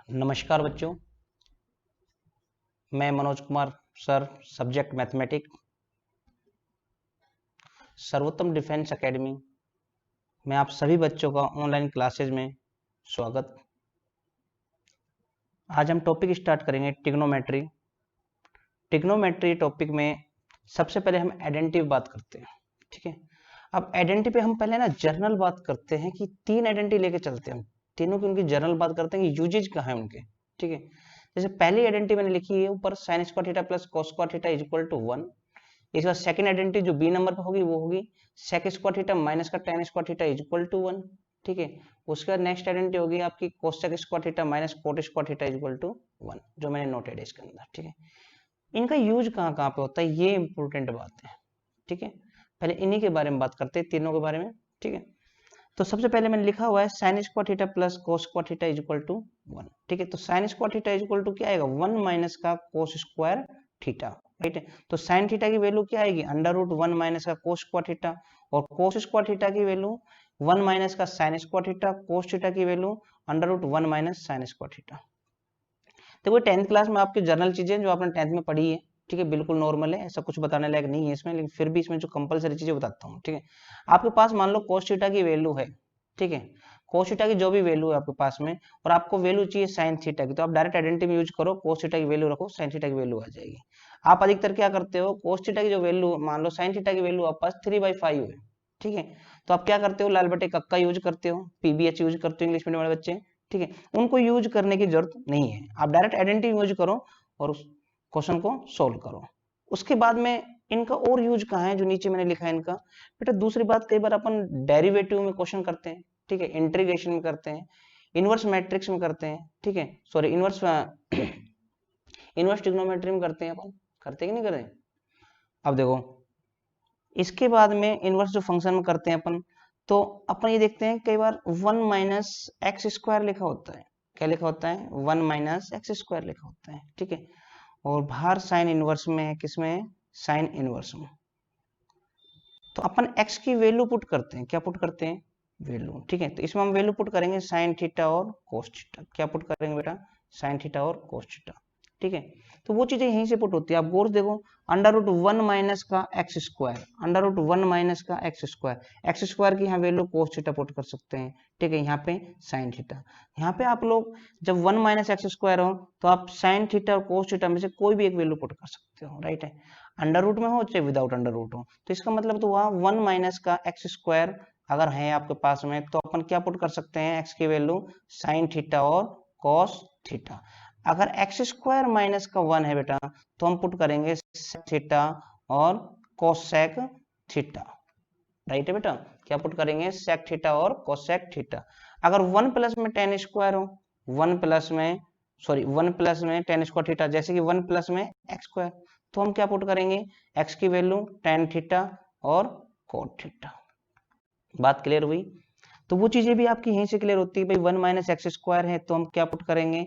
नमस्कार बच्चों, मैं Manoj Kumar sir, subject mathematics, सर्वोत्तम डिफेंस एकेडमी में आप सभी बच्चों का ऑनलाइन क्लासेज में स्वागत। आज हम टॉपिक स्टार्ट करेंगे ट्रिग्नोमेट्री। ट्रिग्नोमेट्री टॉपिक में सबसे पहले हम आइडेंटिटी बात करते हैं, ठीक है। अब आइडेंटिटी पे हम पहले ना जर्नल बात करते हैं कि तीन आइडेंटिटी लेके चलते हैं, हम तीनों की उनकी जर्नल बात करते हैं कि यूजेज कहाँ है उनके, ठीक है। जैसे पहली आइडेंटिटी मैंने लिखी है ऊपर sin square theta plus cos square theta is equal to 1। इसके बाद सेकंड आइडेंटिटी जो बी नंबर पर होगी वो होगी sec स्क्वायर थीटा माइनस का tan square theta is equal to 1, ठीक है। उसके बाद नेक्स्ट आइडेंटिटी होगी आपकी cos sec square theta minus cot square theta is equal to 1, जो मैंने नोटेड है इसके अंदर, ठीक है। इनका यूज कहाँ कहाँ पे होता है ये इंपॉर्टेंट बात है, ठीक है। पहले इन्हीं के बारे में बात करते हैं, तीनों के बारे में, ठीक है। तो सबसे पहले मैंने लिखा हुआ है sin square theta plus cos square theta is equal to 1, ठीक है। तो sin square theta is equal to क्या आएगा 1 माइनस का cos स्क्वायर थीटा, राइट है। तो sin थीटा की वैल्यू क्या आएगी अंडर रूट 1 माइनस का cos स्क्वायर थीटा, और cos स्क्वायर थीटा की वैल्यू 1 माइनस का sin square theta, cos theta की value under root 1 minus sin square theta. देखो 10th क्लास में आपकी जर्नल चीजें जो आपने 10th में पढ़ी है, ठीक है, बिल्कुल नॉर्मल है, ऐसा कुछ बताने लायक नहीं है इसमें, लेकिन फिर भी इसमें जो कंपलसरी चीजें बताता हूँ, ठीक है। आपके पास मान लो cos थीटा की वैल्यू है, ठीक है, cos थीटा की जो भी वैल्यू है आपके पास में, और आपको वैल्यू चाहिए sin थीटा की, तो आप डायरेक्ट आइडेंटिटी में यूज करो, cos थीटा की वैल्यू रखो, sin थीटा की वैल्यू आ जाएगी। आप अधिकतर क्या करते हो, cos थीटा की जो वैल्यू मान लो sin थीटा की वैल्यू आपके पास 3/5 है, ठीक है। तो आप क्या करते हो, लाल बटे कक्का यूज करते हो, पीबीएच यूज करते हो इंग्लिश मीडियम वाले बच्चे, ठीक है। उनको यूज करने की जरूरत नहीं है, आप डायरेक्ट आइडेंटिटी यूज करो और उस क्वेश्चन को सोल्व करो। उसके बाद में इनका और यूज कहाँ है जो नीचे मैंने लिखा है इनका, बेटा दूसरी बात, कई बार अपन डेरिवेटिव में क्वेश्चन करते हैं, ठीक है, इंटीग्रेशन में करते हैं, इनवर्स मैट्रिक्स में करते हैं, ठीक है, सॉरी इनवर्स इनवर्स ट्रिग्नोमेट्री में करते हैं, अपन करते हैं कि नहीं करते। अब देखो इसके बाद में इनवर्स जो फंक्शन में करते हैं अपन, तो अपन ये देखते हैं कई बार 1 माइनस एक्स स्क्वायर लिखा होता है, क्या लिखा होता है 1 माइनस एक्स स्क्वायर लिखा होता है, ठीक है। और बाहर साइन इनवर्स में है, किसमें साइन इनवर्स में। तो अपन x की वैल्यू पुट करते हैं, क्या पुट करते हैं वैल्यू, ठीक है। तो इसमें हम वैल्यू पुट करेंगे साइन थीटा और कोस थीटा, क्या पुट करेंगे बेटा साइन थीटा और कोस थीटा, ठीक है। तो वो चीजें यहीं से पुट होती है, आप गौर से देखो अंडर रूट 1 माइनस का X square, under root 1 minus का एक्स स्क्वायर की यहाँ वैल्यू कोस थीटा पुट कर सकते हैं, ठीक है। यहाँ पे साइन थीटा, यहाँ पे आप लोग जब 1 माइनस एक्स स्क्वायर हो तो आप साइन थीटा और कोस थीटा में से कोई भी एक वैल्यू पुट कर सकते हो, राइट है। अंडर रूट में हो चाहे विदाउट अंडर रूट हो, तो इसका मतलब तो हुआ 1 माइनस का एक्स स्क्वायर अगर है आपके पास में, तो अपन क्या पुट कर सकते हैं एक्स की वैल्यू साइन थीटा और कॉस थीटा। अगर एक्स स्क्वायर माइनस का 1 है बेटा, तो हम पुट करेंगे सेक थीटा और कोसेक थीटा, राइट है बेटा। क्या पुट करेंगे सेक थीटा और कोसेक थीटा। अगर 1 प्लस में टेन स्क्वायर हो, 1 प्लस में सॉरी 1 प्लस में टेन स्क्वायर थीटा, जैसे कि 1 प्लस में एक्स स्क्वायर, तो हम क्या पुट करेंगे एक्स की वैल्यू टेन थीटा और कोट थीटा। बात क्लियर हुई। तो वो चीजें भी आपकी यहीं से क्लियर होती है, भाई 1 माइनस एक्स स्क्वायर है तो हम क्या पुट करेंगे,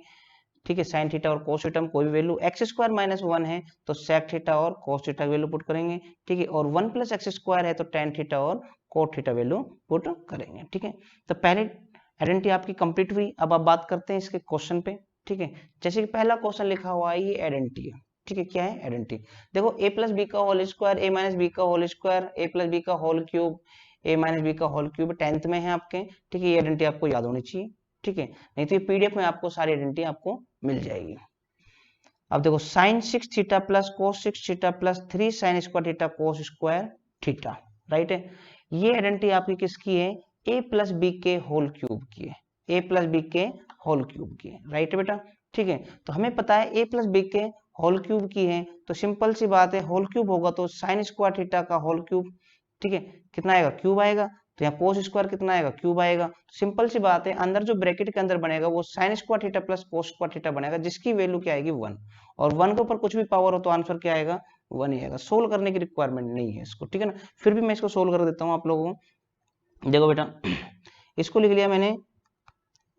ठीक है, साइन थीटा और कोस थीटा में कोई भी वैल्यू, एक्स स्क्वायर माइनस 1 है तो सेक थीटा और कोस थीटा वैल्यू पुट करेंगे, ठीक है। और 1 प्लस एक्स स्क्वायर है तो टेन थीटा और कोट थीटा वैल्यू पुट करेंगे, ठीक है। तो पहले आइडेंटिटी आपकी कंप्लीट हुई। अब आप बात करते हैं इसके क्वेश्चन पे, ठीक है। जैसे कि पहला क्वेश्चन लिखा हुआ है ये आइडेंटिटी है, ठीक है। क्या है आइडेंटिटी, देखो ए प्लस बी का होल स्क्वायर, ए माइनस बी का होल स्क्वायर, ए प्लस बी का होल क्यूब, ए माइनस बी का होल क्यूब 10th में है आपके, ठीक है। ये आइडेंटिटी आपको याद होनी चाहिए, ठीक है, नहीं तो ये पीडीएफ में आपको सारी आइडेंटिटी आपको मिल जाएगी। अब देखो sine 6 theta plus cos 6 theta plus 3 sine square theta cos square theta, right है। ये आइडेंटिटी आपकी किसकी है, ए प्लस बी के होल क्यूब की है, ए प्लस बी के होल क्यूब की है, राइट है बेटा, ठीक है। तो हमें पता है ए प्लस बी के होल क्यूब की है, तो सिंपल सी बात है होल क्यूब होगा तो साइन स्क्वायर थीटा का होल क्यूब, ठीक है, कितना आएगा क्यूब आएगा, तो यहाँ कोस स्क्वायर कितना आएगा क्यूब आएगा। सिंपल सी बात है अंदर जो ब्रैकेट के अंदर बनेगा वो sign square theta plus cos square theta बनेगा, जिसकी वैल्यू क्या आएगी 1, और 1 के ऊपर कुछ भी पावर हो तो आंसर क्या आएगा 1 ही आएगा। सोल्व करने की रिक्वायरमेंट नहीं है इसको, ठीक है ना। फिर भी मैं इसको सोल्व कर देता हूँ आप लोगों को। देखो बेटा इसको लिख लिया मैंने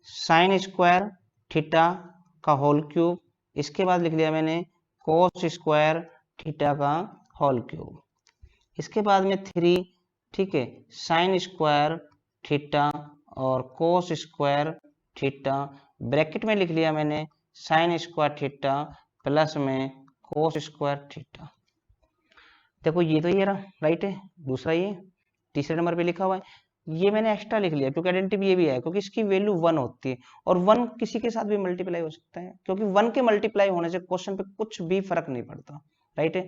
साइन स्क्वायर थीटा का होल क्यूब, इसके बाद लिख लिया मैंने कोस स्क्वायर थीटा का होल क्यूब, इसके बाद में 3, ठीक है, साइन स्क्वायर थीटा और कोस स्क्वायर थीटा ब्रैकेट में लिख लिया मैंने साइन स्क्वायर थीटा प्लस में कोस स्क्वायर थीटा। देखो ये तो ये रहा, राइट है। दूसरा ये तीसरे नंबर पे लिखा हुआ है, ये मैंने एक्स्ट्रा लिख लिया क्योंकि आइडेंटिटी ये भी है, क्योंकि इसकी वैल्यू 1 होती है और 1 किसी के साथ भी मल्टीप्लाई हो सकता है, क्योंकि 1 के मल्टीप्लाई होने से क्वेश्चन पे कुछ भी फर्क नहीं पड़ता, राइट है।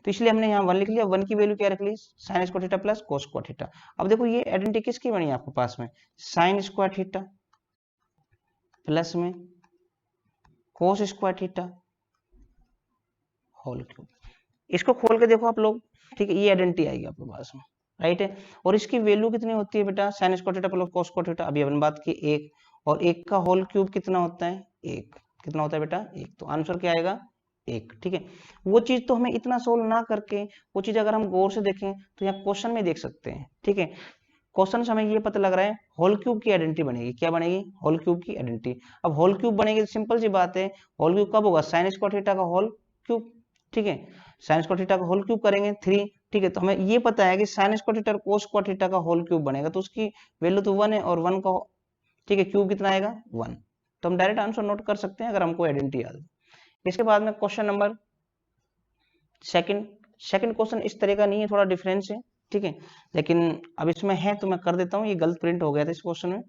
तो इसलिए हमने यहाँ 1 लिख लिया, 1 की वैल्यू क्या रख ली, sine square theta plus cos square theta. अब देखो ये आइडेंटिटी किसकी बनी है आपके पास में, साइन स्क्वायर थीटा प्लस में cos square theta whole cube. इसको खोल के देखो आप लोग, ठीक है, ये आइडेंटिटी आएगी आपके पास में, राइट है। और इसकी वैल्यू कितनी होती है बेटा, sign square theta plus cos square theta, अभी अपन बात की 1, और 1 का होल क्यूब कितना होता है 1, कितना होता है बेटा 1, तो आंसर क्या आएगा 1, ठीक है। वो चीज तो हमें इतना सोल्व ना करके, वो चीज अगर हम गौर से देखें तो यहाँ क्वेश्चन में देख सकते हैं, ठीक है। क्वेश्चन से हमें ये पता लग रहा है होल क्यूब की आइडेंटिटी बनेगी, क्या बनेगी, होल क्यूब की आइडेंटिटी। अब होल क्यूब बनेगी तो सिंपल सी बात है, होल क्यूब कब होगा, साइन स्क्वायर थीटा का होल क्यूब, ठीक है। साइन स्क्वायर थीटा का होल क्यूब करेंगे 3, ठीक है। तो हमें ये पता है कि sine square theta cos square theta का होल क्यूब बनेगा, तो उसकी वैल्यू तो 1 है, और 1 का, ठीक है, क्यूब कितना आएगा 1। तो हम डायरेक्ट आंसर नोट कर सकते हैं अगर हमको आइडेंटिटी याद है। इसके बाद में क्वेश्चन नंबर सेकंड क्वेश्चन इस तरह का नहीं है, थोड़ा डिफरेंस है, ठीक है। लेकिन अब इसमें है तो मैं कर देता हूँ, ये गलत प्रिंट हो गया था इस क्वेश्चन में,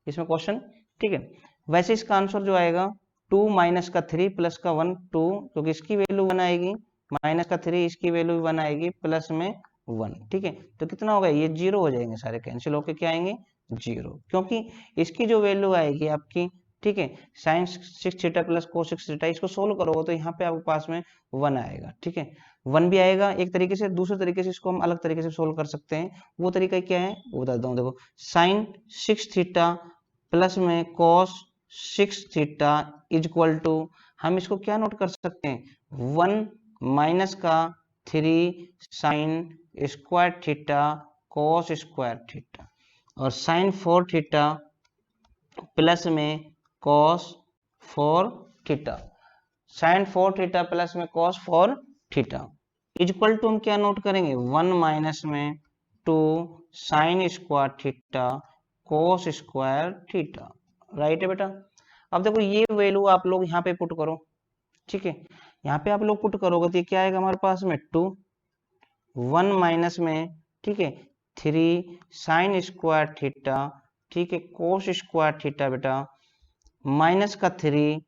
इसमें क्वेश्चन, ठीक है। वैसे इसका आंसर जो आएगा 2 माइनस का 3 प्लस का 1, 2, क्योंकि इसकी वैल्यू 1 आएगी, माइनस का 3 इसकी वैल्यू 1 आएगी, प्लस में 1, ठीक है। तो कितना होगा, ये 0 हो जाएंगे सारे, कैंसिल होके क्या आएंगे 0, क्योंकि इसकी जो वैल्यू आएगी आपकी, ठीक है, sine 6 theta plus cos 6 theta, इसको सोल्व करोगे तो यहाँ पे आपके पास में 1 आएगा, ठीक है। 1 भी आएगा एक तरीके से, दूसरे तरीके से इसको हम अलग तरीके से सोल्व कर सकते हैं। वो तरीका क्या है वो बताता हूँ, देखो साइन 6 थीटा प्लस में cos 6 theta is equal to, हम इसको क्या नोट कर सकते हैं 1 माइनस का 3 sine square theta cos square theta, और साइन 4 थीटा प्लस में cos 4 theta, sine 4 theta plus में cos 4 theta is equal to हम क्या नोट करेंगे 1 माइनस में 2 sine square theta cos square theta, right है बेटा। अब देखो ये वैल्यू आप लोग यहाँ पे पुट करो, ठीक है, यहाँ पे आप लोग पुट करोगे तो ये क्या आएगा हमारे पास में 2, 1 माइनस में, ठीक है, 3 साइन स्क्वायर थीटा, ठीक है, कोस स्क्वायर थीटा बेटा, माइनस का 3,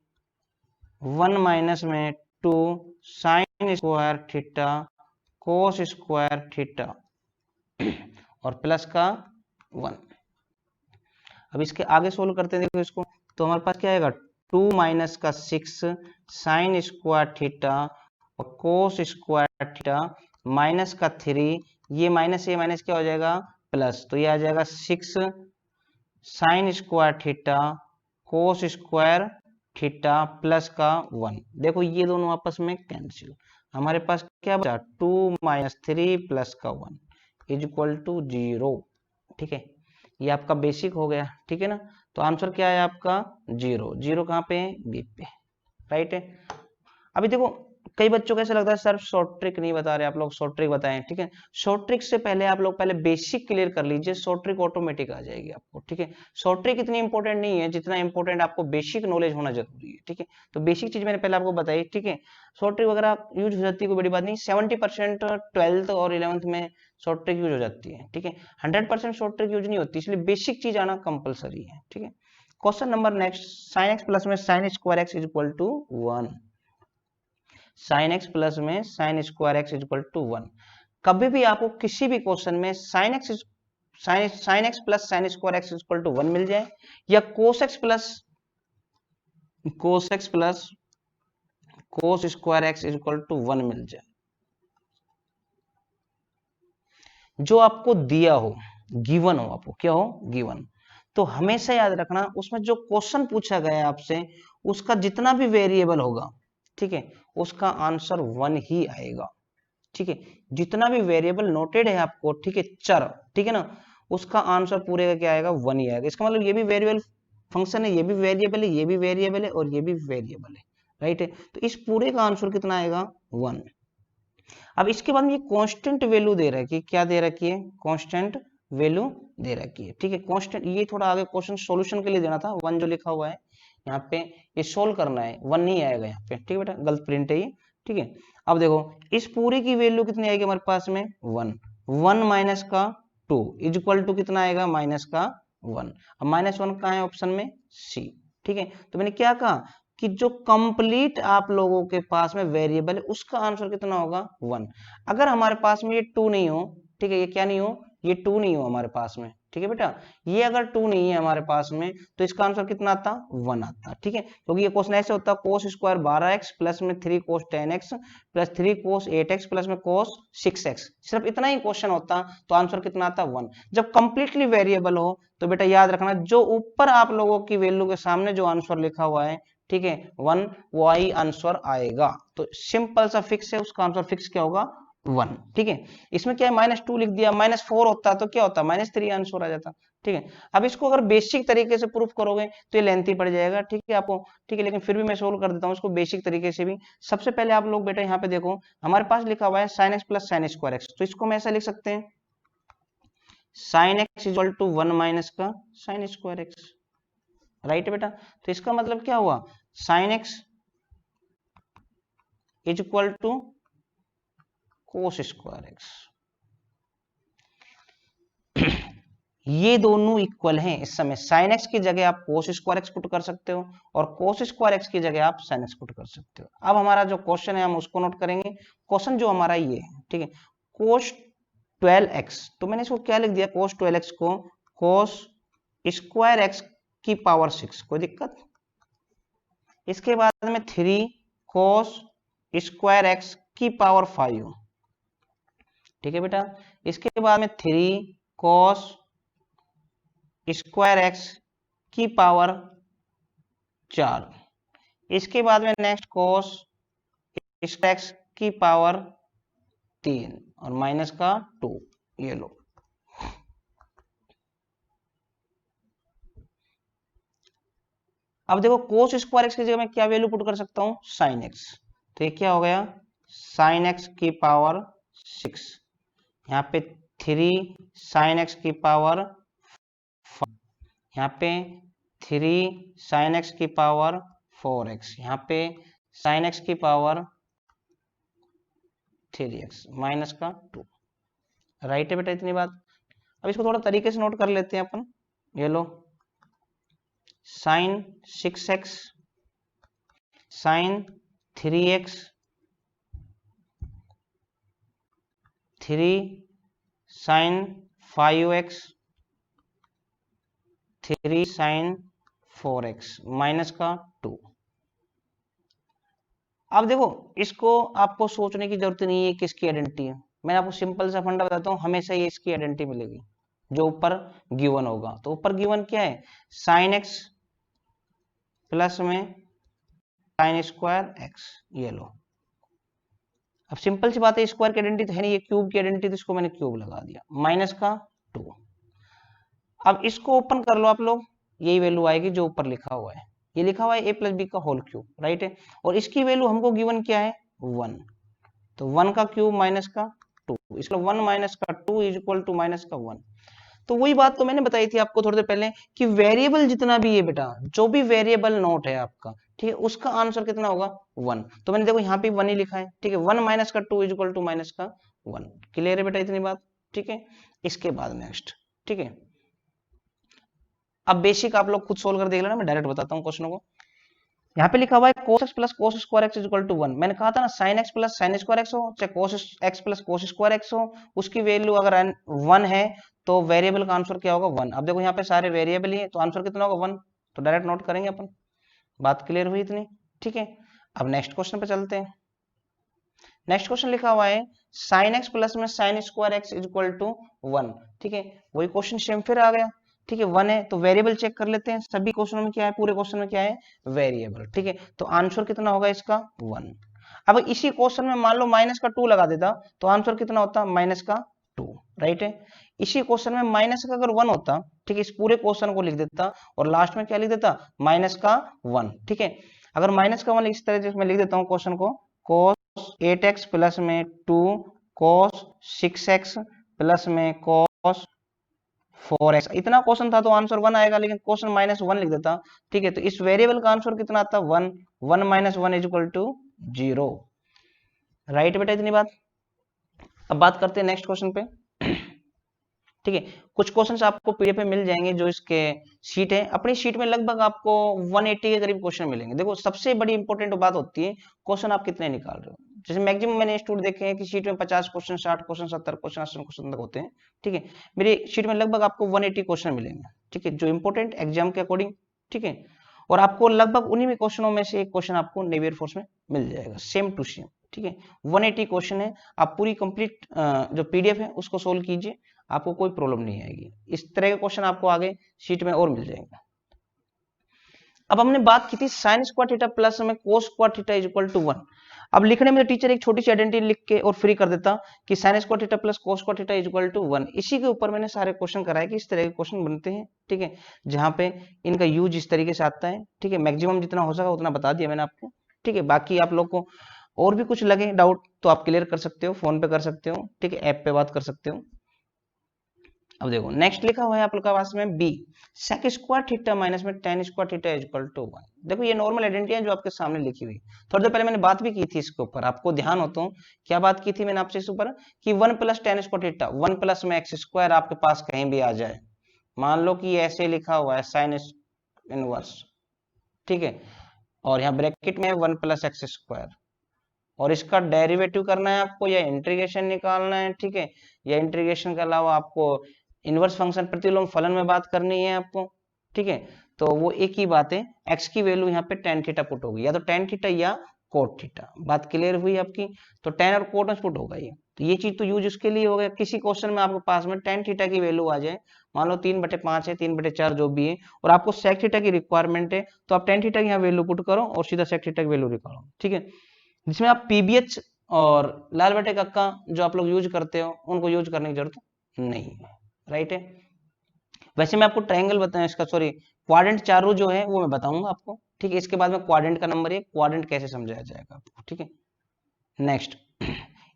1 माइनस में 2 sine square theta cos square theta, और प्लस का 1। अब इसके आगे सोल्व करते हैं, देखो इसको, तो हमारे पास क्या आएगा 2 माइनस का 6 साइन स्क्वायर थीटा और कोस स्क्वायर थीटा, माइनस का 3, ये माइनस क्या हो जाएगा प्लस, तो ये आ जाएगा 6 sign square theta cos square theta plus का 1। देखो ये दोनों आपस में कैंसिल, हमारे पास क्या बचा 2 माइनस 3 प्लस का 1 इज इक्वल टू 0, ठीक है। ये आपका बेसिक हो गया, ठीक है ना। तो आंसर क्या है आपका 0, 0 कहाँ पे है बी पे, राइट है। अभी देखो कई बच्चों को ऐसा लगता है सर शॉर्ट ट्रिक नहीं बता रहे आप लोग, शॉर्ट ट्रिक बताएं, ठीक है। शॉर्ट ट्रिक से पहले आप लोग पहले बेसिक क्लियर कर लीजिए, शॉर्ट ट्रिक ऑटोमेटिक आ जाएगी आपको, ठीक है। शॉर्ट ट्रिक इतनी इंपॉर्टेंट नहीं है जितना इंपॉर्टेंट आपको बेसिक नॉलेज होना जरूरी है, ठीक है। तो बेसिक चीज मैंने पहले आपको बताई, ठीक है। शॉर्ट ट्रिक वगैरह यूज हो जाती है, कोई बड़ी बात नहीं, 70% 12th और 11th में शॉर्ट ट्रिक यूज हो जाती है, ठीक है। 100% शॉर्ट ट्रिक यूज नहीं होती, इसलिए बेसिक चीज आना कंपलसरी है, ठीक है। Question number next, sine x plus में sine square x is equal to 1, sine x plus में sine square x is equal to 1। कभी भी आपको किसी भी क्वेश्चन में sine x plus sine square x is equal to 1 मिल जाए, या cos x plus cos square x is equal to 1 मिल जाए, जो आपको दिया हो, गिवन हो, आपको क्या हो गिवन, तो हमेशा याद रखना उसमें जो क्वेश्चन पूछा गया आपसे उसका जितना भी वेरिएबल होगा, ठीक है, उसका आंसर 1 ही आएगा, ठीक है। जितना भी वेरिएबल नोटेड है आपको, ठीक है, चर, ठीक है ना, उसका आंसर पूरे का क्या आएगा 1 ही आएगा। इसका मतलब ये भी वेरिएबल फंक्शन है, ये भी वेरिएबल है, ये भी वेरिएबल है, और ये भी वेरिएबल है, राइट है। तो इस पूरे का आंसर कितना आएगा 1। अब इसके बाद ये कांस्टेंट वैल्यू दे रखी है, क्या दे रखी है कांस्टेंट वैल्यू दे रखी है, ठीक है। कांस्टेंट ये थोड़ा आगे क्वेश्चन सॉल्यूशन के लिए देना था, 1 जो लिखा हुआ है यहाँ पे ये सोल्व करना है, 1 नहीं आएगा यहाँ पे, ठीक है बेटा, गलत प्रिंट है ये, ठीक है। अब देखो इस पूरी की वैल्यू कितनी आएगी हमारे पास में 1, 1 माइनस का 2 इज इक्वल टू कितना आएगा माइनस का 1। अब माइनस 1 कहाँ है ऑप्शन में, सी, ठीक है। तो मैंने क्या कहा कि जो कंप्लीट आप लोगों के पास में वेरिएबल है उसका आंसर कितना होगा 1। अगर हमारे पास में ये 2 नहीं हो, ठीक है, ये क्या नहीं हो, ये 2 नहीं हो हमारे पास में, ठीक है बेटा, ये अगर 2 नहीं है हमारे पास में तो इसका आंसर कितना आता 1 आता, ठीक है। क्योंकि ये क्वेश्चन ऐसे होता है कोस स्क्वायर 12x प्लस में 3 कोस 10x प्लस 3 कोस 8x प्लस में कोस 6x, सिर्फ इतना ही क्वेश्चन होता तो आंसर कितना आता 1। जब कंप्लीटली वेरिएबल हो तो बेटा याद रखना जो ऊपर आप लोगों की वैल्यू के सामने जो आंसर लिखा हुआ है, ठीक है, 1, वो ही आंसर आएगा। तो सिंपल सा फिक्स है, उसका आंसर फिक्स क्या होगा 1, ठीक है। इसमें क्या है -2 लिख दिया, -4 होता तो क्या होता -3 आंसर आ जाता, ठीक है। अब इसको अगर बेसिक तरीके से प्रूफ करोगे तो ये लेंथी पड़ जाएगा, ठीक है आपको, ठीक है, लेकिन फिर भी मैं सोल्व कर देता हूँ इसको बेसिक तरीके से भी। सबसे पहले आप लोग बेटा यहाँ पे देखो हमारे पास लिखा हुआ है sin x plus sine square X, तो इसको हम ऐसा लिख सकते हैं sin x equal to 1 minus का साइन स्क्वायर एक्स, राइट बेटा। तो इसका मतलब क्या हुआ sin x is equal to cos square X. ये दोनों इक्वल हैं इस समय, sin x की जगह आप cos स्क्वायर एक्स पुट कर सकते हो और cos स्क्वायर एक्स की जगह आप sin x पुट कर सकते हो। अब हमारा जो क्वेश्चन है हम उसको नोट करेंगे। क्वेश्चन जो हमारा ये है, ठीक है, cos 12x, तो मैंने इसको क्या लिख दिया cos 12x को cos स्क्वायर एक्स की पावर 6, कोई दिक्कत। इसके बाद में 3 cos स्क्वायर एक्स की पावर 5, ठीक है बेटा। इसके बाद में 3 cos स्क्वायर एक्स की पावर 4, इसके बाद में नेक्स्ट cos एक्स की पावर 3 और माइनस का 2, ये लो। अब देखो cos स्क्वायर एक्स की जगह मैं क्या वैल्यू पुट कर सकता हूं sin x, तो ये क्या हो गया sin x की पावर 6, यहाँ पे 3 sin x की पावर 5, यहाँ पे 3 sin x की पावर 4x, यहाँ पे sin x की पावर 3x माइनस का 2, राइट है बेटा इतनी बात। अब इसको थोड़ा तरीके से नोट कर लेते हैं अपन, ये लो sin 6x sin 3x 3 sin 5x 3 sin 4x minus का 2। अब देखो इसको आपको सोचने की जरूरत नहीं है किसकी आइडेंटिटी है, मैं आपको सिंपल सा फंडा बताता हूँ, हमेशा ये इसकी आइडेंटिटी मिलेगी जो ऊपर गिवन होगा। तो ऊपर गिवन क्या है sin x प्लस में sin स्क्वायर एक्स, ये लो। अब सिंपल सी बात है स्क्वायर की आइडेंटिटी तो है नहीं, ये क्यूब की आइडेंटिटी, तो इसको मैंने क्यूब लगा दिया माइनस का 2। अब इसको ओपन कर लो आप लोग, यही वैल्यू आएगी जो ऊपर लिखा हुआ है, ये लिखा हुआ है a प्लस बी का होल क्यूब, राइट है। और इसकी वैल्यू हमको गिवन क्या है 1, तो 1 का क्यूब माइनस का 2, इसलिए 1 माइनस का 2 इज इक्वल टू माइनस का 1। तो वही बात तो मैंने बताई थी आपको थोड़ी देर पहले कि वेरिएबल जितना भी है बेटा, जो भी वेरिएबल नोट है आपका, ठीक है, उसका आंसर कितना होगा 1। तो मैंने देखो यहाँ पे 1 ही लिखा है, ठीक है, 1 माइनस का 2 इज इक्वल टू माइनस का 1। क्लियर है बेटा इतनी बात, ठीक है। इसके बाद नेक्स्ट, ठीक है, अब बेसिक आप लोग खुद सोल्व कर देख लेना, मैं डायरेक्ट बताता हूँ क्वेश्चनों को। यहाँ पे लिखा हुआ है cos x plus cos square X equal to 1। मैंने कहा था ना sin x plus sin square X हो चाहे cos x plus cos square X हो, उसकी वैल्यू अगर 1 है तो वेरिएबल का आंसर क्या होगा 1। अब देखो यहाँ पे सारे वेरिएबल ही है तो आंसर कितना होगा 1, तो डायरेक्ट नोट करेंगे अपन। बात क्लियर हुई इतनी, ठीक है। अब नेक्स्ट क्वेश्चन पे चलते हैं। नेक्स्ट क्वेश्चन लिखा हुआ है sin x प्लस में sin square X equal to 1, ठीक है, वही क्वेश्चन सेम फिर आ गया, ठीक है। 1 है तो वेरिएबल चेक कर लेते हैं, सभी क्वेश्चनों में क्या है, पूरे क्वेश्चन में क्या है वेरिएबल, ठीक है। तो आंसर कितना होगा इसका 1। अब इसी क्वेश्चन में मान लो माइनस का 2 लगा देता तो आंसर कितना होता माइनस का 2, राइट है। इसी क्वेश्चन में माइनस का अगर 1 होता, ठीक है, इस पूरे क्वेश्चन को लिख देता और लास्ट में क्या लिख देता माइनस का 1, ठीक है। अगर माइनस का 1 इस तरह से मैं लिख देता हूँ क्वेश्चन को cos 8x प्लस में 2 cos 6x प्लस में cos 4x। इतना क्वेश्चन था तो आंसर 1 आएगा, लेकिन क्वेश्चन -1 लिख देता। ठीक है, तो इस वेरिएबल का आंसर कितना आता? 1। 1 - 1 = 0। राइट बेटा, इतनी बात। अब बात करते हैं नेक्स्ट क्वेश्चन पे। ठीक है, कुछ क्वेश्चंस आपको पीडीएफ में मिल जाएंगे जो इसके शीट है। अपनी शीट में लगभग आपको 180 के करीब क्वेश्चन मिलेंगे। देखो, सबसे बड़ी इंपॉर्टेंट बात होती है क्वेश्चन आप कितने निकाल रहे हो। जैसे मैक्सिमम मैंने इंस्टीट्यूट देखे हैं कि शीट में 50 क्वेश्चन, 60 क्वेश्चन, 70 क्वेश्चन, 80 क्वेश्चन तक होते हैं। ठीक है, मेरी शीट में लगभग आपको 180 क्वेश्चन मिलेंगे। ठीक है, जो इंपॉर्टेंट एग्जाम के अकॉर्डिंग। ठीक है, और आपको लगभग उन्हीं में क्वेश्चनों में से एक क्वेश्चन आपको नेवी एयरफोर्स में मिल जाएगा, सेम टू सेम। ठीक है, 180 क्वेश्चन है। आप पूरी कंप्लीट जो पीडीएफ है उसको सोल्व कीजिए, आपको कोई प्रॉब्लम नहीं आएगी। इस तरह के क्वेश्चन आपको आगे शीट में और मिल जाएंगे। अब हमने बात की थी साइन स्क्वायर थीटा प्लस में cos square theta equal to 1। अब लिखने में टीचर एक छोटी सी आइडेंटिटी लिख के और फ्री कर देता कि sine square theta plus cos square theta equal to 1। इसी के ऊपर मैंने सारे क्वेश्चन कराए कि इस तरह के क्वेश्चन बनते हैं। ठीक है, जहां पे इनका यूज इस तरीके से आता है। ठीक है, मैक्सिमम जितना हो सका उतना बता दिया मैंने आपको। ठीक है, बाकी आप लोग को और भी कुछ लगे डाउट तो आप क्लियर कर सकते हो, फोन पे कर सकते हो। ठीक है, ऐप पे बात कर सकते हो। अब देखो, नेक्स्ट लिखा हुआ है आप लोग का पास में B, sec square theta minus में tan square theta equal to 1। देखो, ये नॉर्मल आइडेंटिटी है जो आपके सामने लिखी हुई। थोड़ी देर पहले मैंने बात भी की थी इसके ऊपर, आपको ध्यान हो तो। क्या बात की थी मैंने आपसे इस ऊपर कि 1 + टेन स्क्वायर थीटा, 1 प्लस में एक्स स्क्वायर आपके पास कहीं भी आ जाए। मान लो कि ऐसे लिखा हुआ है साइन इनवर्स। ठीक है, और यहाँ ब्रैकेट में 1 + एक्स स्क्वायर, और इसका डेरिवेटिव करना है आपको या इंटीग्रेशन निकालना है। ठीक है, या इंटीग्रेशन के अलावा आपको इनवर्स फंक्शन प्रतिलोम फलन में बात करनी है आपको। ठीक है, तो वो एक ही बात है, एक्स की वैल्यू यहाँ पे टेन थीटा पुट होगी, या तो टेन थीटा या कोट थीटा। बात क्लियर हुई आपकी? तो टेन और कोट में पुट होगा ये। तो ये चीज तो यूज उसके लिए हो गया, किसी क्वेश्चन में आपके पास में टेन थीटा की वैल्यू आ जाए, मान लो 3/5 है, 3/4 जो भी है, और आपको सेक थीटा की रिक्वायरमेंट है, तो आप टेन थीटा की यहाँ वैल्यू पुट करो और सीधा सेक थीटा की वैल्यू निकालो। ठीक है, जिसमें आप पीबीएच और लाल बटे कक्का जो आप लोग यूज करते हो उनको यूज करने की जरूरत नहीं है। राइट है, वैसे मैं आपको ट्रायंगल बताऊं, इसका सॉरी क्वाड्रेंट चारों जो है वो मैं बताऊंगा आपको। ठीक है, इसके बाद में क्वाड्रेंट का नंबर 1 क्वाड्रेंट कैसे समझाया जाएगा आपको। ठीक है, नेक्स्ट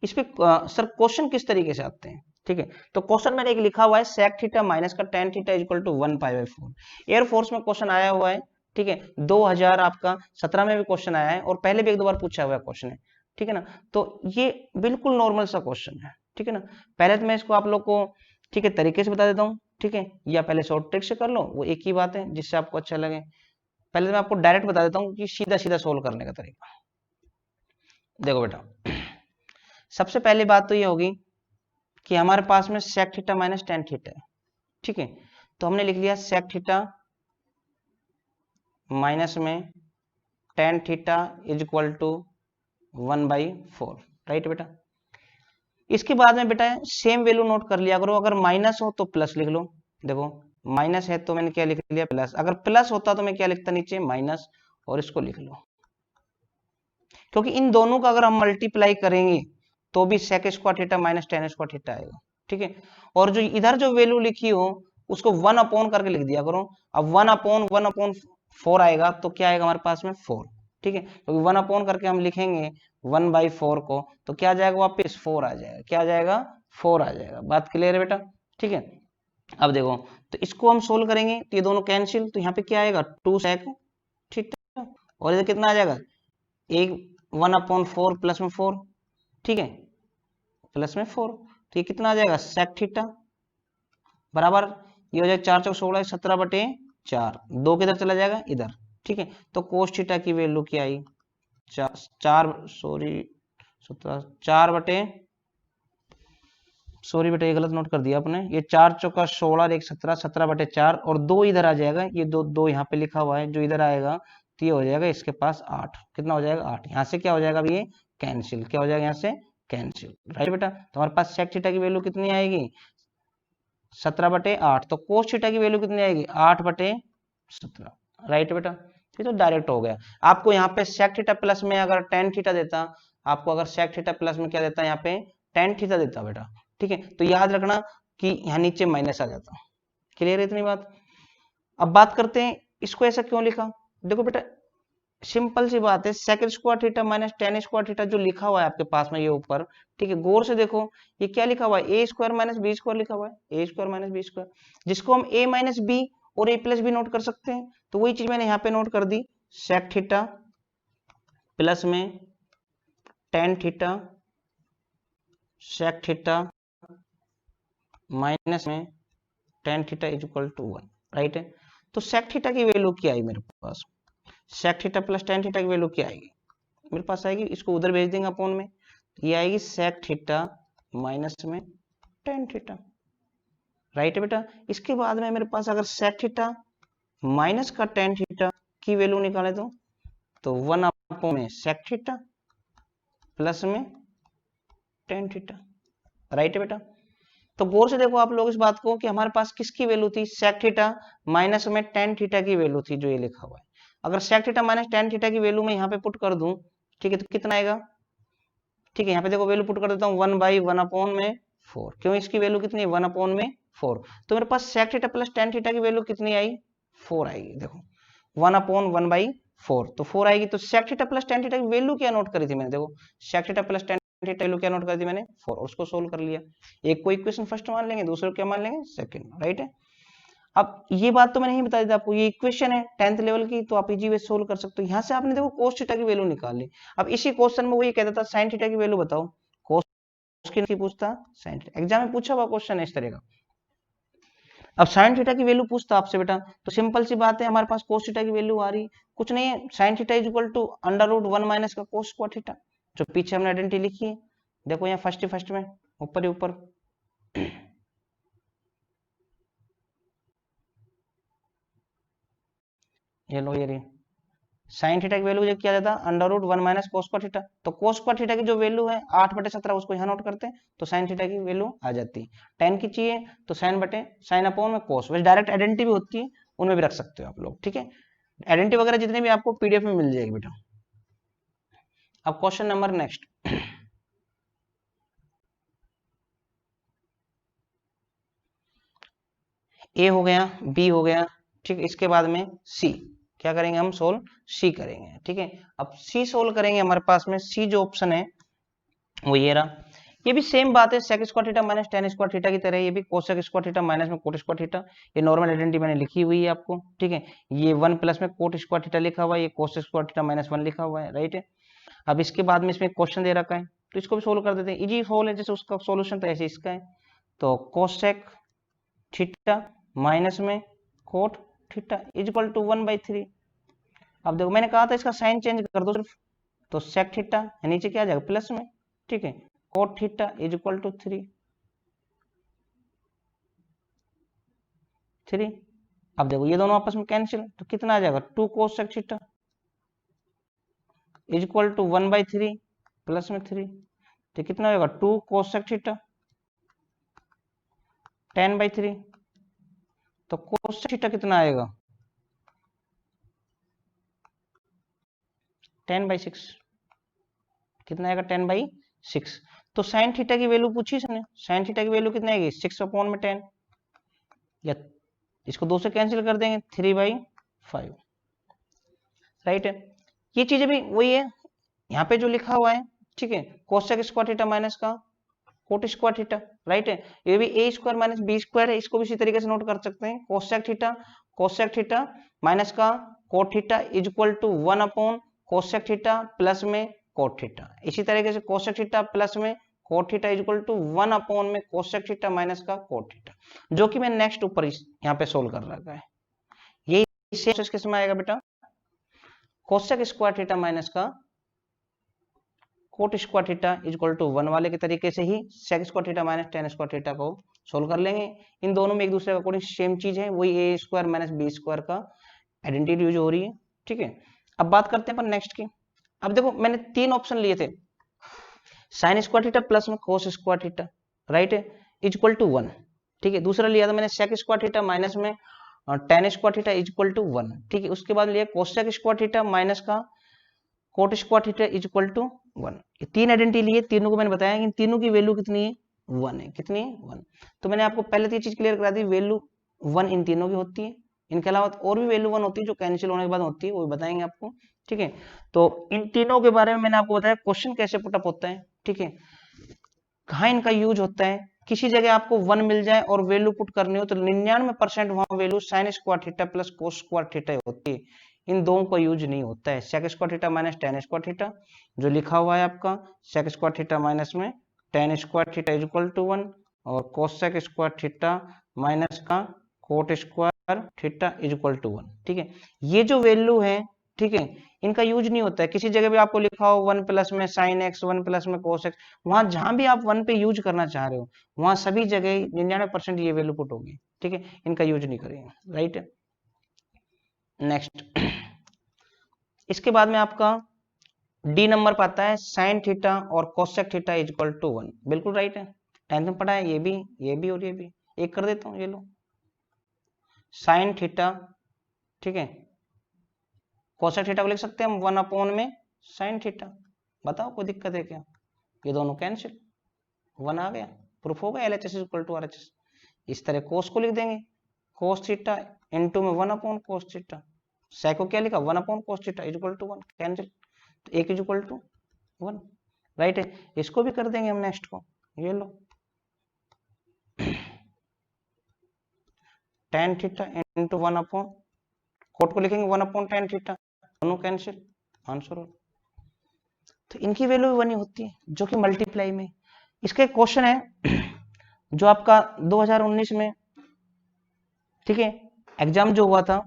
इस पे सर क्वेश्चन किस तरीके से आते हैं। ठीक है, तो क्वेश्चन मैंने एक लिखा हुआ है सेक थीटा माइनस का tan theta equal to 1π/4। Air force में क्वेश्चन आया हुआ है। ठीक है, 2000 आपका 17 में भी क्वेश्चन आया है, और पहले भी एक दो बार पूछा हुआ क्वेश्चन है। ठीक है ना, तो ये बिल्कुल नॉर्मल सा क्वेश्चन है। ठीक है ना, पहले तो मैं इसको आप लोग को ठीक है तरीके से बता देता हूँ। ठीक है, या पहले शॉर्ट ट्रिक से कर लो, वो एक ही बात है, जिससे आपको अच्छा लगे। पहले तो मैं आपको डायरेक्ट बता देता हूँ कि सीधा सीधा सोल्व करने का तरीका। देखो बेटा, सबसे पहली बात तो ये होगी कि हमारे पास में sec theta minus tan theta है। ठीक है, तो हमने लिख लिया सेक थीटा माइनस में tan theta is equal to 1/4। Right बेटा, इसके बाद में बेटा सेम वैल्यू नोट कर लिया करो, अगर माइनस हो तो प्लस लिख लो। देखो, माइनस है तो मैंने क्या लिख लिया प्लस, अगर प्लस होता तो मैं क्या लिखता नीचे माइनस, और इसको लिख लो। क्योंकि इन दोनों का अगर हम मल्टीप्लाई करेंगे तो भी sec square theta minus tan square theta आएगा। ठीक है, और जो इधर जो वैल्यू लिखी हो उसको 1 अपॉन करके लिख दिया करो। अब 1/1/4 आएगा तो क्या आएगा हमारे पास में 4। ठीक है, क्योंकि 1 अपॉन करके हम लिखेंगे 1/4 को, तो क्या आ जाएगा वापिस 4 आ जाएगा। क्या आ जाएगा? 4 आ जाएगा। बात क्लियर है बेटा? ठीक है, अब देखो, तो इसको हम सोल्व करेंगे तो ये दोनों कैंसिल, तो यहाँ पे क्या आएगा 2 सेक थीटा, और इधर कितना आ जाएगा एक 1/4 प्लस में 4। ठीक है, प्लस में 4, तो ये कितना आ जाएगा सेक थीटा बराबर, ये हो जाएगा 4 × 4 = 16, 17/4, 2 किधर चला जाएगा इधर। ठीक है, तो कोस थीटा की वैल्यू क्या आई 4 बेटा ये गलत नोट कर दिया आपने, ये 4 × 4 = 16 और 1 17, 17/4, और 2 इधर आ जाएगा, ये दो यहाँ पे लिखा हुआ है, जो इधर आएगा तो ये हो जाएगा इसके पास 8। कितना हो जाएगा 8, यहाँ से क्या हो जाएगा अब ये कैंसिल, क्या हो जाएगा यहाँ से कैंसिल। राइट बेटा, तो हमारे पास सेक थीटा की वैल्यू कितनी आएगी 17/8, तो कोस थीटा की वैल्यू कितनी आएगी 8/17। राइट बेटा, ये तो डायरेक्ट हो गया। आपको यहाँ पे सेक थीटा प्लस में अगर टेन थीटा देता, आपको अगर सेक थीटा प्लस में क्या देता यहाँ पे टेन थीटा देता बेटा। ठीक है, तो याद रखना कि यहाँ नीचे माइनस आ जाता। क्लियर है इतनी बात? अब बात करते हैं इसको ऐसा क्यों लिखा। देखो बेटा, सिंपल सी बात है, second square theta minus tan square theta जो लिखा हुआ है आपके पास में ये ऊपर, ठीक है, गौर से देखो ये क्या लिखा हुआ है, ए स्क्वायर माइनस बी स्क्वायर लिखा हुआ है, ए स्क्वायर माइनस बी स्क्वायर, जिसको हम ए माइनस बी और ए प्लस बी नोट कर सकते हैं। तो वही चीज मैंने यहाँ पे नोट कर दी, सेक थीटा प्लस में tan theta sec theta minus में tan theta is equal to 1, right है। तो सेक थीटा की वैल्यू क्या आई मेरे पास, sec theta plus tan theta की वैल्यू क्या आएगी मेरे पास, आएगी, इसको उधर भेज देंगे अपोन में, ये आएगी सेक थीटा माइनस में टेन थीटा, राइट है बेटा। इसके बाद में मेरे पास अगर सेक थीटा माइनस का टेन थीटा की वैल्यू निकाले तो 1 अपोन में सेक थीटा प्लस में टेन थीटा, राइट है बेटा। तो गौर से देखो आप लोग इस बात को कि हमारे पास किसकी वैल्यू थी, सेक थीटा माइनस में टेन थीटा की वैल्यू थी जो ये लिखा हुआ है। अगर sec theta minus tan theta की वैल्यू मैं यहाँ पे पुट कर दूं, ठीक है, तो कितना आएगा, ठीक है, यहाँ पे देखो वैल्यू पुट कर देता हूँ 1 बाई 1 अपॉन में 4, क्यों, इसकी वैल्यू कितनी है 1 अपॉन में 4, तो मेरे पास sec theta plus tan theta की वैल्यू कितनी आई, 4 आएगी, देखो 1 अपॉन 1 बाई 4, तो 4 आएगी। तो sec theta plus tan theta की वैल्यू क्या नोट करी थी मैंने, देखो sec theta plus tan theta value क्या नोट करी थी मैंने 4, और उसको सोल्व कर लिया। एक को इक्वेशन फर्स्ट मान लेंगे, दूसरे को क्या मान लेंगे, सेकंड, राइट है। अब ये बात तो मैंने नहीं बता दी आपको, ये इक्वेशन है 10th लेवल की, तो आप इजी वे सोल्व कर सकते हो। यहाँ से आपने देखो cos थीटा की वैल्यू निकाल ली। अब इसी क्वेश्चन में वो ये कहता था sin थीटा की वैल्यू बताओ, cos की पूछता, sin थीटा एग्जाम में पूछा हुआ क्वेश्चन है इस तरह का। अब sin थीटा की वैल्यू पूछता आपसे बेटा, तो सिंपल सी बात है, हमारे पास cos थीटा की वैल्यू आ रही, कुछ नहीं है, sin theta is equal to under root 1 minus का cos स्क्वायर थीटा, जो पीछे हमने आइडेंटिटी लिखी है, देखो यहाँ फर्स्ट में ऊपर ही ऊपर ये लो, ये साइन थीटा की वैल्यू किया जाता है under root 1 minus cos square theta, तो कोस स्क्वायर थीटा की जो वैल्यू है 8/17 उसको यहाँ नोट करते हैं, तो साइन थीटा की वैल्यू आ जाती है। टेन की चाहिए तो साइन बटे साइन अपॉन में कोस, वैसे डायरेक्ट आइडेंटिटी भी होती है, उनमें भी रख सकते हो आप लोग, ठीक है, आइडेंटिटी वगैरह जितने भी आपको पीडीएफ में मिल जाएगी बेटा। अब क्वेश्चन नंबर नेक्स्ट, ए हो गया, बी हो गया, ठीक, इसके बाद में सी, क्या करेंगे हम, सोल्व सी करेंगे, ठीक है। अब सी सोल्व करेंगे, हमारे पास में सी जो ऑप्शन है वो ये रहा, ये भी सेम बात है, sec square theta minus tan square theta की तरह, ये भी कोसेक स्क्वायर थीटा माइनस में कोट स्क्वायर थीटा, ये नॉर्मल आइडेंटिटी मैंने लिखी हुई है आपको, ठीक है, ये 1 प्लस में कोट स्क्वायर थीटा लिखा हुआ है, ये कोसेक स्क्वायर थीटा माइनस 1 लिखा हुआ है, राइट है। अब इसके बाद में इसमें क्वेश्चन दे रखा है, तो इसको भी सोल्व कर देते हैं, इजी सोल्व है, जैसे उसका सोल्यूशन तो ऐसे इसका है, तो कोसेक थीटा माइनस में cot theta is equal to 1/3। अब देखो मैंने कहा था इसका साइन चेंज कर दो सिर्फ, तो सेक थीटा नीचे क्या आ जाएगा प्लस में, ठीक है, cot theta is equal to 3। अब देखो ये दोनों आपस में कैंसिल, तो कितना आ जाएगा 2 cosec theta is equal to 1/3 plus में 3, तो कितना होगा 2 कोस सेक थीटा 10/3, तो कोस सेक थीटा कितना आएगा 10/6, कितना आएगा 10/6। तो साइन थीटा की वैल्यू पूछी इसने, साइन थीटा की वैल्यू कितना आएगी 6 अपॉन में 10, या इसको 2 से कैंसिल कर देंगे 3/5, राइट है। ये चीजें भी वही है, यहाँ पे जो लिखा हुआ है, ठीक है, कोसेक स्क्वायर थीटा माइनस का कोट स्क्वायर थीटा, राइट है, ये भी ए स्क्वायर माइनस बी स्क्वायर है, इसको भी इसी तरीके से नोट कर सकते हैं, कोसेक थीटा माइनस का cot theta is equal to 1 upon cosec theta plus में कोट थीटा, इसी तरीके से कोसेक थीटा प्लस में cot theta is equal to 1 upon में कोसेक थीटा माइनस का कोट थीटा, जो कि मैं नेक्स्ट ऊपर यहाँ पे सोल्व कर रखा है। यही सेम किस में आएगा बेटा, कोसेक स्क्वायर थीटा माइनस का cot square theta is equal to 1 वाले के तरीके से ही sec square theta minus tan square theta को सोल्व कर लेंगे। इन दोनों में एक दूसरे के अकॉर्डिंग सेम चीज है, वही ए स्क्वायर माइनस बी स्क्वायर का आइडेंटिटी यूज हो रही है, ठीक है। अब बात करते हैं अपन नेक्स्ट की। अब देखो मैंने 3 ऑप्शन लिए थे, साइन स्क्वायर थीटा प्लस में कोस स्क्वायर थीटा, राइट है, इज इक्वल टू 1, ठीक है। दूसरा लिया था मैंने सेक स्क्वायर थीटा माइनस में tan square theta is equal to 1, ठीक है। उसके बाद लिया कोसेक स्क्वायर थीटा माइनस का cot square theta is equal to 1, ये 3 आइडेंटिटी लिए, तीनों को मैंने बताया कि इन तीनों की वैल्यू कितनी है 1 है, कितनी है 1। तो मैंने आपको पहले तो ये चीज क्लियर करा दी, वैल्यू 1 इन तीनों की होती है, इनके अलावा और भी वैल्यू 1 होती है जो कैंसिल होने के बाद होती है, वो बताएंगे आपको। ठीक है, तो इन तीनों के बारे में मैंने आपको बताया क्वेश्चन कैसे पुटअप होता है। ठीक है, कहाँ इनका यूज होता है, किसी जगह आपको 1 मिल जाए और वैल्यू पुट करनी हो तो 99% वहां value sine square theta plus cos square theta होती है, इन दोनों का यूज नहीं होता है। Sec square theta minus tan square theta जो लिखा हुआ है आपका, सेक स्क्वायर थीटा माइनस में tan square theta is equal to 1 और कोसेक स्क्वायर थीटा माइनस का cot square theta is equal to 1। ठीक है, ये जो वैल्यू है, ठीक है, इनका यूज नहीं होता है। किसी जगह भी आपको लिखा हो 1 प्लस में साइन एक्स, 1 प्लस में कोस एक्स, वहां जहां भी आप 1 पे यूज करना चाह रहे हो वहां सभी जगह 99% ये वैल्यू पुट होगी। ठीक है, इनका यूज नहीं करेंगे। राइट, नेक्स्ट इसके बाद में आपका डी नंबर पर आता है साइन थीटा और cosec theta is equal to 1। बिल्कुल राइट है, टेंथ में पढ़ा है, ये भी और ये भी। एक कर देता हूं, ये लो साइन थीटा, ठीक है, कोसेक थीटा को लिख सकते हैं हम 1 अपॉन में साइन थीटा। बताओ कोई दिक्कत है क्या? ये दोनों कैंसिल, 1 आ गया, प्रूफ हो गया LHS इक्वल टू RHS। इस तरह कोस को लिख देंगे कोस थीटा इनटू में 1 अपॉन कोस थीटा। सेक को क्या लिखा 1 upon cos theta is equal to 1, cancel, तो एक इज इक्वल टू 1। राइट है, इसको भी कर देंगे हम नेक्स्ट को, ये लो tan theta into 1 upon coat को लिखेंगे 1 अपॉन tan थीटा, दोनों कैंसिल, आंसर हो। तो इनकी वैल्यू भी 1 ही होती है जो कि मल्टीप्लाई में। इसका एक क्वेश्चन है जो आपका 2019 में, ठीक है, एग्जाम जो हुआ था,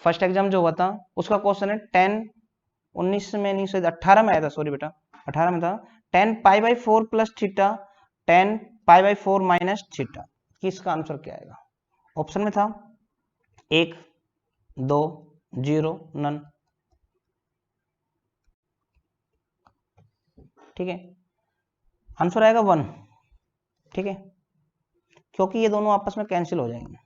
फर्स्ट एग्जाम जो हुआ था उसका क्वेश्चन है 19 में नहीं, शायद 18 में आया था, सॉरी बेटा 18 में था, tan pi by 4 plus theta tan pi by 4 minus theta. इसका आंसर क्या आएगा? ऑप्शन में था 1, 2, 0, नन। ठीक है, आंसर आएगा 1। ठीक है, क्योंकि ये दोनों आपस में कैंसिल हो जाएंगे।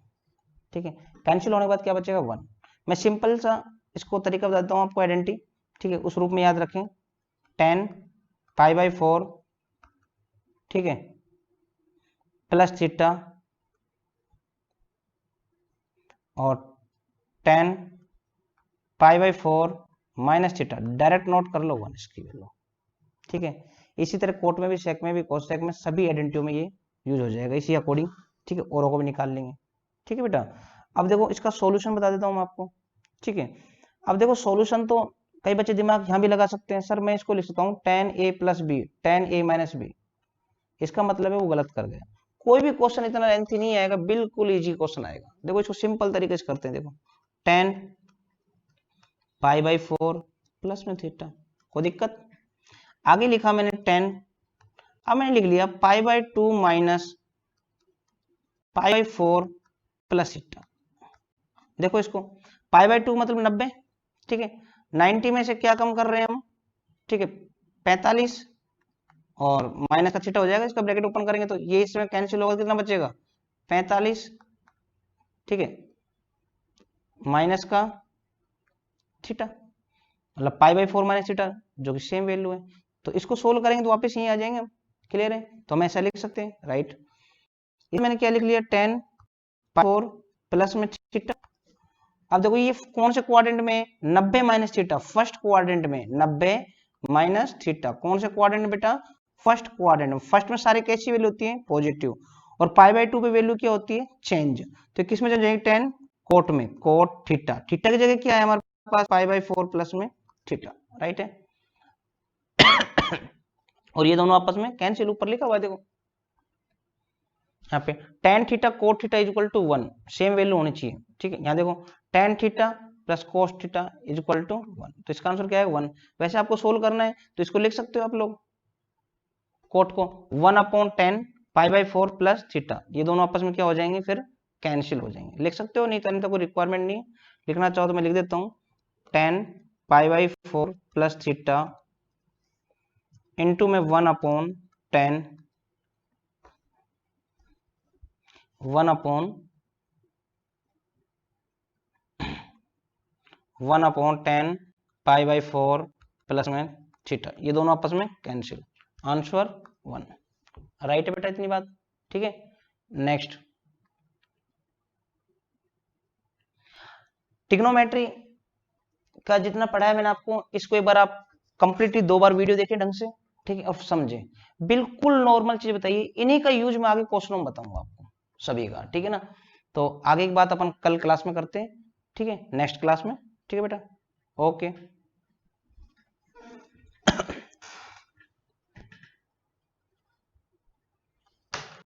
ठीक है, कैंसिल होने के बाद क्या बचेगा 1। मैं सिंपल सा इसको तरीका बताता हूँ आपको, आइडेंटिटी, ठीक है, उस रूप में याद रखें, tan पाई बाई 4, ठीक है, प्लस थीटा और tan pi by 4 minus theta, direct note कर लो 1 इसकी वैल्यू। ठीक है, इसी तरह कोट में भी, सेक में भी, कोसेक में, सभी आइडेंटिटी में ये यूज हो जाएगा इसी अकॉर्डिंग। ठीक है, औरों को भी निकाल लेंगे। ठीक है बेटा, अब देखो इसका सॉल्यूशन बता देता हूँ मैं आपको। ठीक है, अब देखो सॉल्यूशन तो कई बच्चे दिमाग यहाँ भी लगा सकते हैं, सर मैं इसको लिख सकता हूँ tan a plus B, tan a minus B. इसका मतलब है वो गलत कर गया। कोई भी क्वेश्चन इतना लेंथी नहीं आएगा, बिल्कुल इजी क्वेश्चन आएगा। देखो इसको सिंपल तरीके से करते हैं, देखो tan पाई बाई 4 प्लस में थीटा, कोई दिक्कत? आगे लिखा मैंने 10, अब मैंने लिख लिया pi by 2 minus pi by 4 plus theta. देखो इसको, पाई बाई 2 मतलब 90, ठीक है, 90 में से क्या कम कर रहे हैं हम, ठीक है, 45 और माइनस का थीटा हो जाएगा, इसका ब्रैकेट ओपन करेंगे तो ये इसमें कैंसिल होगा, कितना बचेगा 45, ठीक है, माइनस का थीटा, मतलब पाई बाई 4 माइनस थीटा जो कि सेम वैल्यू है। तो इसको सोल्व करेंगे तो वापस यहीं आ जाएंगे हम। क्लियर है, तो हम ऐसा लिख सकते हैं, राइट। ये मैंने क्या लिख लिया, 10 पाई 4 प्लस में थीटा। अब देखो ये कौन से क्वाड्रेंट में, 90 माइनस थीटा, फर्स्ट क्वाड्रेंट में 90 माइनस थीटा, कौन से क्वाड्रेंट बेटा, फर्स्ट क्वाड्रेंट में। फर्स्ट में सारे कैसी वैल्यू होती है, पॉजिटिव, और पाई बाई 2 पे वैल्यू क्या होती है, चेंज। तो किस में चेंज जाएगी, 10 कोट में, कोट थीटा, थीटा की जगह क्या है हमारे पास, पाई बाई 4 प्लस में थीटा, राइट है। और ये दोनों आपस में कैंसिल, ऊपर लिखा हुआ है देखो यहाँ पे, tan theta cot theta is equal to 1, same value होनी चाहिए। ठीक है, यहाँ देखो tan theta plus cos theta is equal to 1, तो इसका आंसर क्या है 1। वैसे आपको सोल्व करना है तो इसको लिख सकते हो आप लोग, कोट को 1 upon 10 pi by 4 plus theta, ये दोनों आपस में क्या हो जाएंगे, फिर कैंसिल हो जाएंगे। लिख सकते हो, नहीं तो कोई रिक्वायरमेंट नहीं, लिखना चाहो तो मैं लिख देता हूँ, 10 pi by 4 plus theta into में 1 upon 10 1 upon 10 pi by 4 plus में थीटा, ये दोनों आपस में कैंसिल, आंसर 1, राइट है बेटा, इतनी बात। ठीक है, नेक्स्ट ट्रिग्नोमेट्री का जितना पढ़ा है मैंने आपको, इसको एक बार आप कंप्लीटली 2 बार वीडियो देखें ढंग से, ठीक है, और समझे। बिल्कुल नॉर्मल चीज बताइए, इन्हीं का यूज मैं आगे क्वेश्चनों में बताऊंगा आपको सभी का, ठीक है ना। तो आगे की बात अपन कल क्लास में करते हैं, ठीक है, नेक्स्ट क्लास में, ठीक है बेटा, ओके।